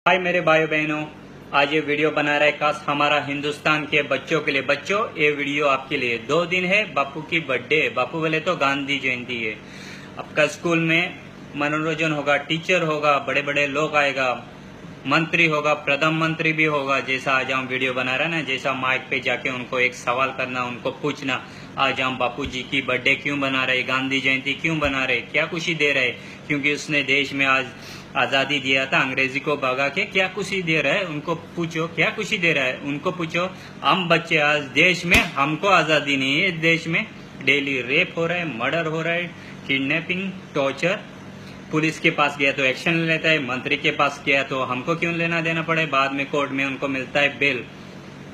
हाय मेरे भाई बहनों, आज ये वीडियो बना रहा है खास हमारा हिंदुस्तान के बच्चों के लिए। बच्चों, ये वीडियो आपके लिए। 2 दिन है बापू की बर्थडे। बापू बोले तो गांधी जयंती है। आपका स्कूल में मनोरंजन होगा, टीचर होगा, बड़े बड़े लोग आएगा, मंत्री होगा, प्रधानमंत्री भी होगा। जैसा आज हम वीडियो बना रहे हैं ना, जैसा माइक पे जाके उनको एक सवाल करना, उनको पूछना, आज हम बापू जी की बर्थडे क्यों बना रहे, गांधी जयंती क्यों बना रहे, क्या खुशी दे रहे। क्योंकि उसने देश में आज आजादी दिया था, अंग्रेजी को भगा के। क्या खुशी दे रहा है उनको पूछो, क्या खुशी दे रहा है उनको पूछो। हम बच्चे आज देश में, हमको आजादी नहीं है। देश में डेली रेप हो रहा है, मर्डर हो रहा है, किडनैपिंग, टॉर्चर। पुलिस के पास गया तो एक्शन लेता है, मंत्री के पास गया तो हमको क्यों लेना देना पड़े। बाद में कोर्ट में उनको मिलता है बेल।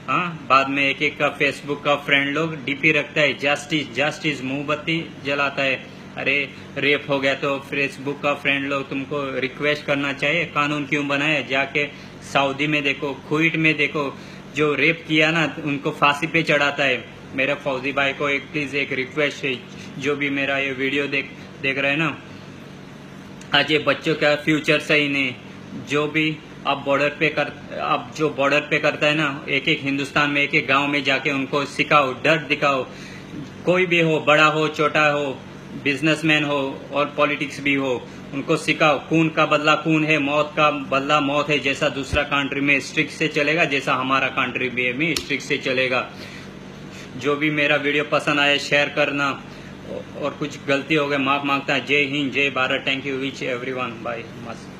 हाँ, बाद में एक एक का फेसबुक का फ्रेंड लोग डीपी रखता है, जस्टिस जस्टिस, मोमबत्ती जलाता है। अरे रेप हो गया तो फेसबुक का फ्रेंड लोग तुमको रिक्वेस्ट करना चाहिए, कानून क्यों बनाए। जाके सऊदी में देखो, कुवैत में देखो, जो रेप किया ना उनको फांसी पे चढ़ाता है। मेरे फौजी भाई को एक प्लीज एक रिक्वेस्ट है, जो भी मेरा ये वीडियो देख रहे हैं ना, आज ये बच्चों का फ्यूचर सही नहीं। जो भी अब जो बॉर्डर पे करता है ना, एक एक हिंदुस्तान में, एक एक गांव में जाके उनको सिखाओ, डर दिखाओ। कोई भी हो, बड़ा हो, छोटा हो, बिजनेसमैन हो और पॉलिटिक्स भी हो, उनको सिखाओ। खून का बदला खून है, मौत का बदला मौत है। जैसा दूसरा कंट्री में स्ट्रिक्ट से चलेगा, जैसा हमारा कंट्री में स्ट्रिक्ट से चलेगा। जो भी मेरा वीडियो पसंद आए शेयर करना, और कुछ गलती हो गए माफ मांगता है। जय हिंद, जय Bharat, thank you which everyone, bye, मस्त।